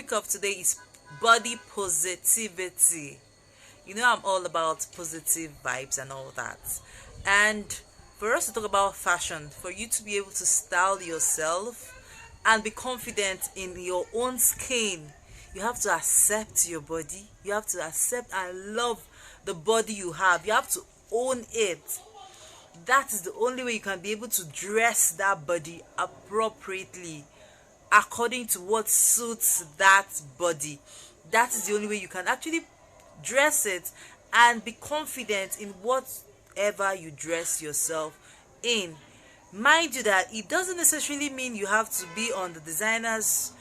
topic of today is body positivity. You know, I'm all about positive vibes and all that. And for us to talk about fashion, for you to be able to style yourself and be confident in your own skin, you have to accept your body. You have to accept and love the body you have. You have to own it. That is the only way you can be able to dress that body appropriately according to what suits that body. That is the only way you can actually dress it and be confident in whatever you dress yourself in. Mind you that it doesn't necessarily mean you have to be on the designer's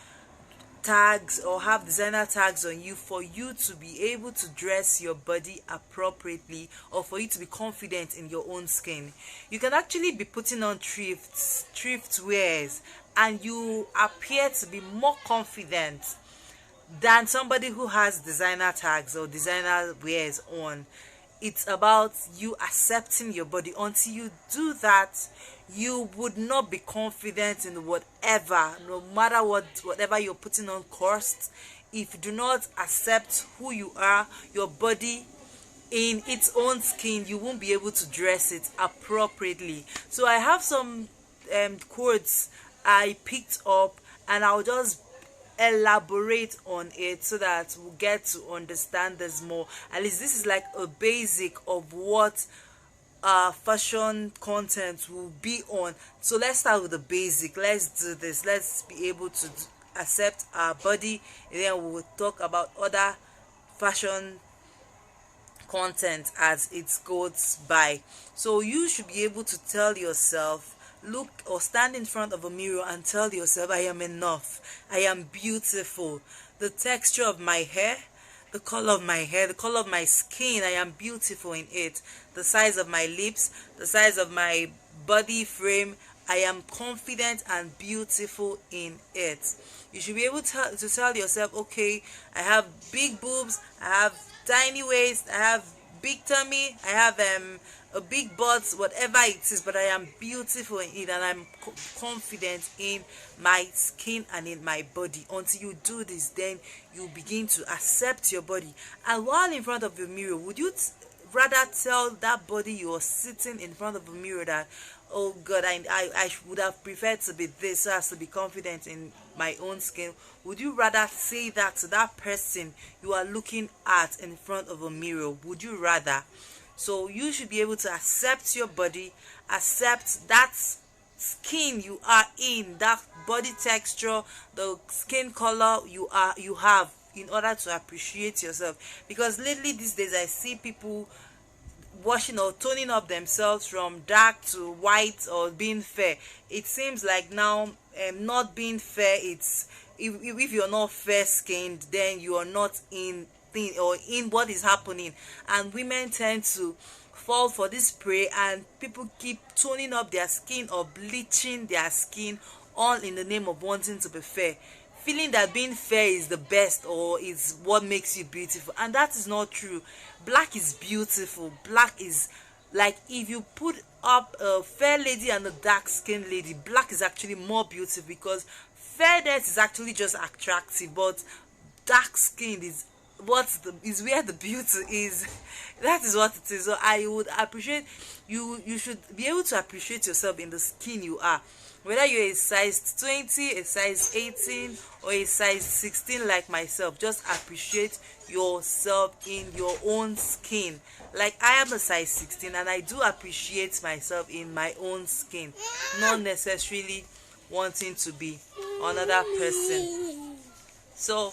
tags or have designer tags on you for you to be able to dress your body appropriately or for you to be confident in your own skin. You can actually be putting on thrift wears and you appear to be more confident than somebody who has designer tags or designer wears on. It's about you accepting your body. Until you do that, you would not be confident in whatever, no matter whatever you're putting on cost. If you do not accept who you are, your body in its own skin, you won't be able to dress it appropriately. So I have some quotes I picked up, and I'll just elaborate on it so that we'll get to understand this more. At least this is like a basic of what fashion content will be on. So let's start with the basic. Let's do this. Let's be able to accept our body, and then we will talk about other fashion content as it goes by. So you should be able to tell yourself, look or stand in front of a mirror and tell yourself, I am enough, I am beautiful. The texture of my hair, the color of my hair, the color of my skin, I am beautiful in it. The size of my lips, the size of my body frame, I am confident and beautiful in it. You should be able to tell yourself, okay, I have big boobs, I have tiny waist, I have big tummy, I have a big butt, whatever it is, but I am beautiful in it and I'm confident in my skin and in my body. Until you do this, then you begin to accept your body. And while in front of the mirror, would you rather tell that body you are sitting in front of a mirror that, oh God, I would have preferred to be this so as to be confident in my own skin? Would you rather say that to that person you are looking at in front of a mirror? Would you rather? So you should be able to accept your body, accept that skin you are in, that body texture, the skin color you have, in order to appreciate yourself. Because lately these days I see people washing or toning up themselves from dark to white or being fair. It seems like now not being fair, it's if you're not fair skinned, then you are not in or in what is happening. And women tend to fall for this prey, and people keep toning up their skin or bleaching their skin, all in the name of wanting to be fair, feeling that being fair is the best or is what makes you beautiful. And that is not true. Black is beautiful. Black is like, if you put up a fair lady and a dark skinned lady, black is actually more beautiful, because fairness is actually just attractive, but dark skin is is where the beauty is. That is what it is. So I would appreciate you should be able to appreciate yourself in the skin you are, whether you're a size 20, a size 18, or a size 16 like myself. Just appreciate yourself in your own skin. Like, I am a size 16 and I do appreciate myself in my own skin, not necessarily wanting to be another person. So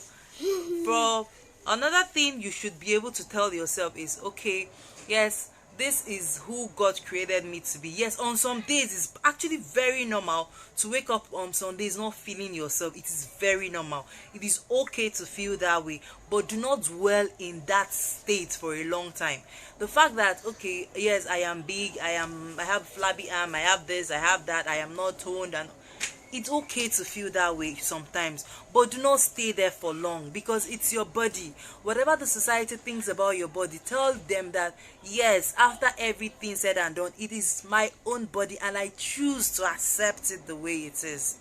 for another thing you should be able to tell yourself is, okay, yes, this is who God created me to be. Yes, on some days it's actually very normal to wake up on some days not feeling yourself. It is very normal. It is okay to feel that way, but do not dwell in that state for a long time. The fact that, okay, yes, I am big, I have flabby arm, I have this, I have that, I am not toned, and it's okay to feel that way sometimes, but do not stay there for long, because it's your body. Whatever the society thinks about your body, tell them that, yes, after everything said and done, it is my own body and I choose to accept it the way it is.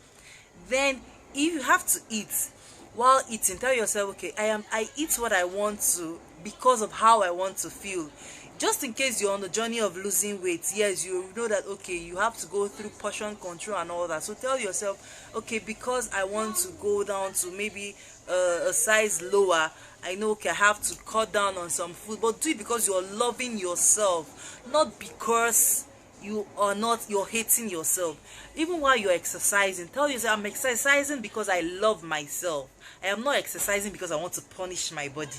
Then if you have to eat, While eating, tell yourself, okay, I eat what I want to because of how I want to feel. Just in case you're on the journey of losing weight, yes, you know that, okay, you have to go through portion control and all that. So tell yourself, okay, because I want to go down to maybe a size lower, I know, okay, I have to cut down on some food. But do it because you're loving yourself, not because you're hating yourself. Even while you're exercising, tell yourself, I'm exercising because I love myself. I am not exercising because I want to punish my body.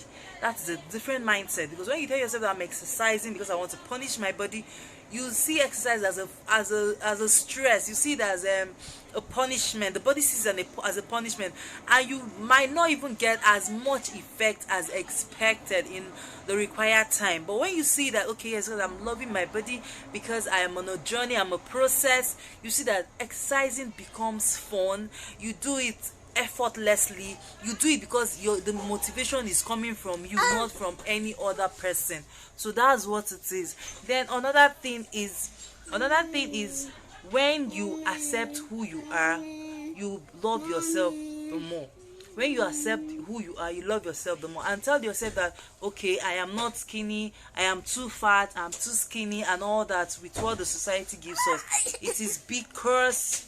That's a different mindset. Because when you tell yourself that I'm exercising because I want to punish my body, you see exercise as a stress. You see it as a punishment. The body sees it as a punishment, and you might not even get as much effect as expected in the required time. But when you see that, okay, yes, I'm loving my body because I am on a journey, I'm a process, you see that exercising becomes fun. You do it effortlessly. You do it because the motivation is coming from you, not from any other person. So that's what it is. Then another thing is when you accept who you are, you love yourself the more. When you accept who you are, you love yourself the more. And tell yourself that, okay, I am not skinny, I am too fat, I'm too skinny, and all that with what the society gives us. It is because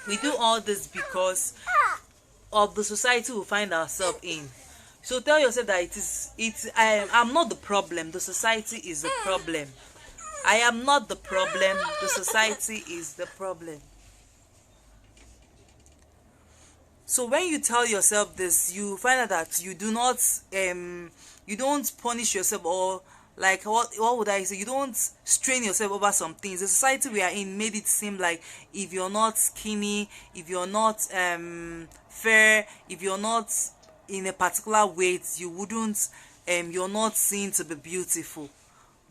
we do all this because of the society we find ourselves in. So tell yourself that I'm not the problem, the society is the problem. I am not the problem, the society is the problem. So when you tell yourself this, you find out that you don't punish yourself, or like what would I say, you don't strain yourself over some things. The society we are in made it seem like if you're not skinny, if you're not fair, if you're not in a particular weight, you're not seen to be beautiful.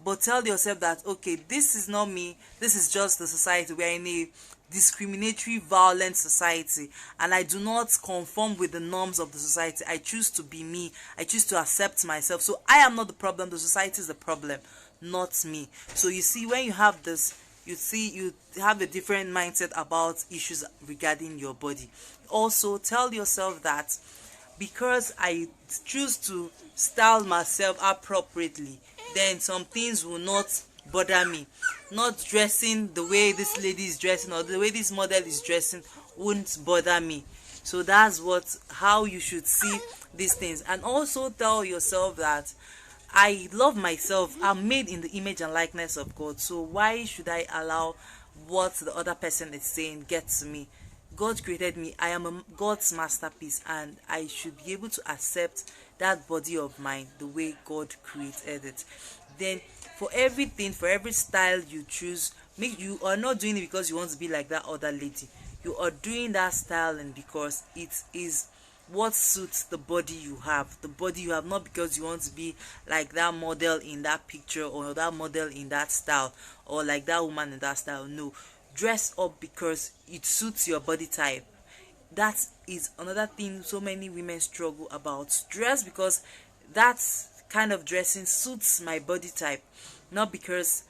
But tell yourself that, okay, this is not me, this is just the society. We are in a discriminatory, violent society, and I do not conform with the norms of the society. I choose to be me, I choose to accept myself. So I am not the problem, the society is the problem, not me. So you see, when you have this, you have a different mindset about issues regarding your body. Also tell yourself that because I choose to style myself appropriately, then some things will not bother me. Not dressing the way this lady is dressing or the way this model is dressing won't bother me. So that's how you should see these things. And also tell yourself that I love myself, I'm made in the image and likeness of God. So why should I allow what the other person is saying get to me? God created me. I am God's masterpiece, and I should be able to accept that body of mine the way God created it. Then for everything, for every style you choose, you are not doing it because you want to be like that other lady. You are doing that styling because it is what suits the body you have. The body you have, not because you want to be like that model in that picture or that model in that style or like that woman in that style. No. Dress up because it suits your body type. That is another thing so many women struggle about. Dress because that kind of dressing suits my body type, not because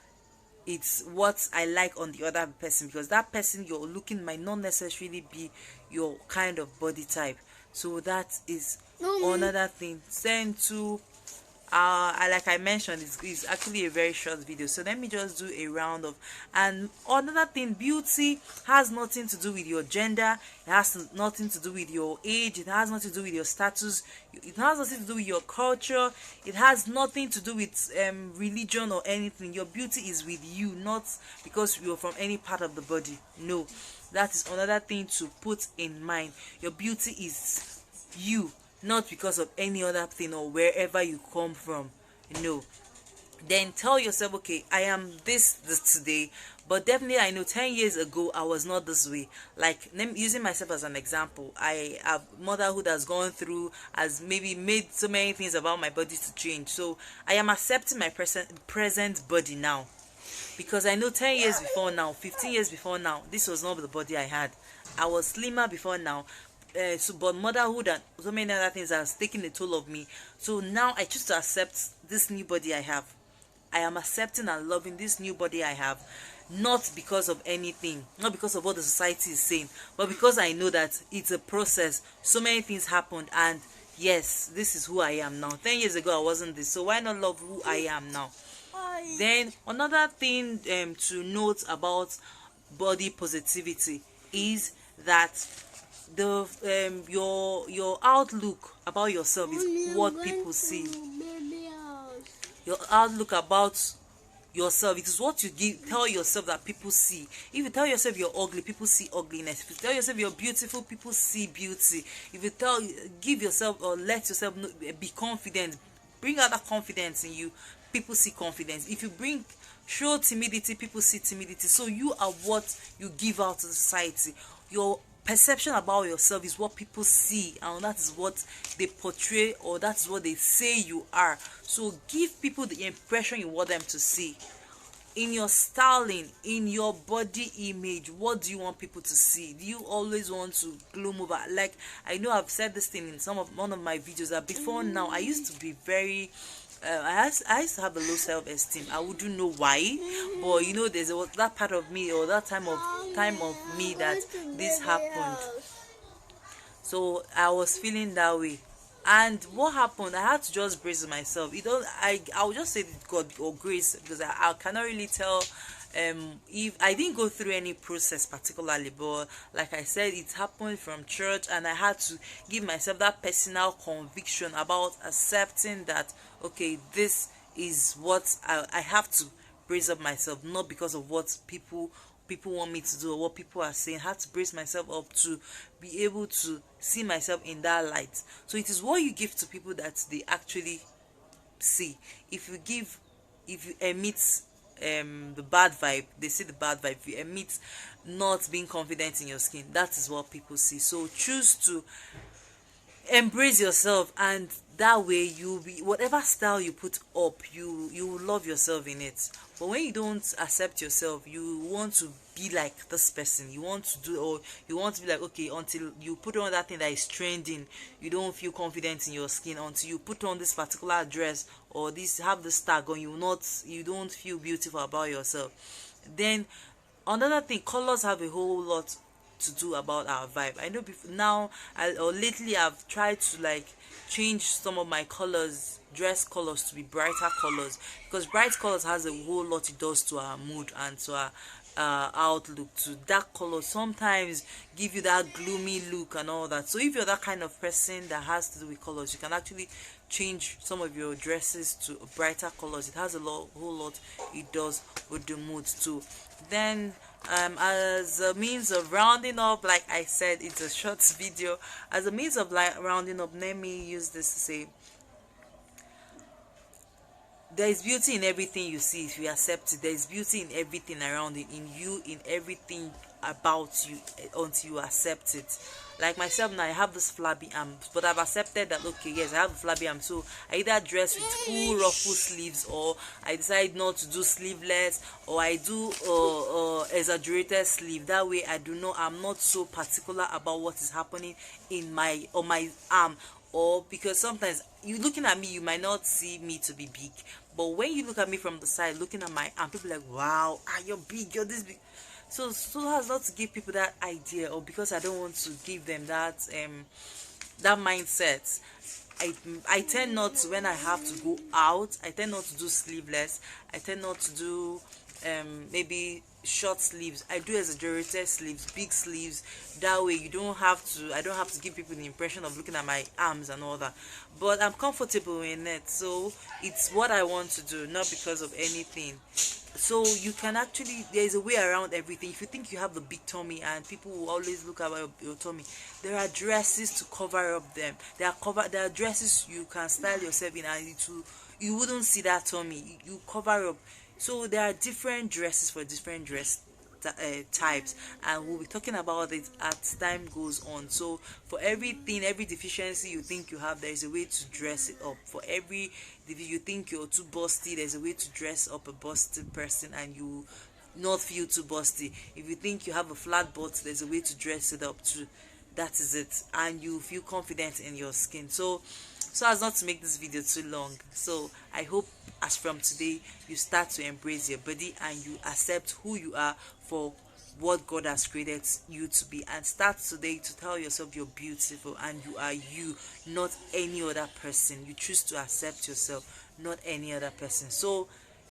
it's what I like on the other person, because that person you're looking might not necessarily be your kind of body type. So that is another thing. Then to like I mentioned, it's actually a very short video, so let me just do a round of. And another thing, beauty has nothing to do with your gender, it has nothing to do with your age, it has nothing to do with your status, it has nothing to do with your culture, it has nothing to do with religion or anything. Your beauty is with you, not because you're from any part of the body. No, that is another thing to put in mind. Your beauty is you, not because of any other thing or wherever you come from. No. Then tell yourself, okay, I am this today, but definitely I know 10 years ago I was not this way. Like, using myself as an example, I have motherhood has gone through, has maybe made so many things about my body to change. So I am accepting my present body now, because I know 10 years before now, 15 years before now, this was not the body I had. I was slimmer before now. But motherhood and so many other things has taken a toll of me. So now I choose to accept this new body I have. I am accepting and loving this new body I have. not because of anything, not because of what the society is saying, but because I know that it's a process. So many things happened, and yes, this is who I am now. 10 years ago I wasn't this, so why not love who I am now? Then another thing to note about body positivity is that the your outlook about yourself is what people see. Your outlook about yourself, it is what you tell yourself that people see. If you tell yourself you're ugly, people see ugliness. If you tell yourself you're beautiful, people see beauty. If you give yourself or let yourself be confident, bring out that confidence in you, people see confidence. If you show timidity, people see timidity. So you are what you give out to society. Your perception about yourself is what people see, and that is what they portray, or that is what they say you are. So give people the impression you want them to see. In your styling, in your body image, what do you want people to see? Do you always want to gloom over? Like, I know I've said this thing in one of my videos, that before now I used to be very I used to have a low self-esteem. I wouldn't know why, but you know, there's that part of me, or that time of me, that this happened. So I was feeling that way, and what happened, I had to just brace myself. I would just say God or grace, because I cannot really tell if I didn't go through any process particularly, but like I said, it happened from church, and I had to give myself that personal conviction about accepting that, okay, this is what I have to brace up myself, not because of what people want me to do or what people are saying. I had to brace myself up to be able to see myself in that light. So it is what you give to people that they actually see. If you emit the bad vibe, they see the bad vibe. If you emit not being confident in your skin, that is what people see. So choose to embrace yourself, and that way you'll be, whatever style you put up, you will love yourself in it. But when you don't accept yourself, you want to be like this person, you want to do, or you want to be like, okay, until you put on that thing that is trending, you don't feel confident in your skin. Until you put on this particular dress, or have this tag on, you don't feel beautiful about yourself. Then another thing, colors have a whole lot to do about our vibe. I know or lately I've tried to like change some of my dress colors, to be brighter colors, because bright colors has a whole lot it does to our mood and to our outlook. To dark colors sometimes give you that gloomy look and all that. So if you're that kind of person that has to do with colors, you can actually change some of your dresses to brighter colors. It has a whole lot it does with the mood too. Then as a means of rounding up, like I said, it's a short video. As a means of like rounding up, let me use this to say, there is beauty in everything you see. If you accept it, there is beauty in everything around it, in you, in everything about you, until you accept it. Like myself now, I have this flabby arm, but I've accepted that, okay, yes, I have a flabby arm, so I either dress with full ruffle sleeves, or I decide not to do sleeveless, or I do exaggerated sleeve. That way I'm not so particular about what is happening in my arm. Or because sometimes you looking at me, you might not see me to be big, but when you look at me from the side, looking at my arm, people are like, wow, you're big, you're this big. So as not to give people that idea, or because I don't want to give them that mindset, I tend not to, when I have to go out, I tend not to do sleeveless. I tend not to do maybe short sleeves. I do exaggerated sleeves, big sleeves. That way I don't have to give people the impression of looking at my arms and all that. But I'm comfortable in it, so it's what I want to do, not because of anything. So you can actually, there's a way around everything. If you think you have the big tummy and people will always look at your tummy, there are dresses to cover up them. There are dresses you can style yourself in, and you wouldn't see that tummy. You cover up. So there are different dresses for different dress types, and we'll be talking about it as time goes on. So for everything, every deficiency you think you have, there is a way to dress it up. For every, if you think you're too busty, there's a way to dress up a busty person and you not feel too busty. If you think you have a flat butt, there's a way to dress it up too. That is it, and you feel confident in your skin. So so as not to make this video too long. So I hope as from today you start to embrace your body and you accept who you are for what God has created you to be, and start today to tell yourself you're beautiful and you are you, not any other person. You choose to accept yourself, not any other person. So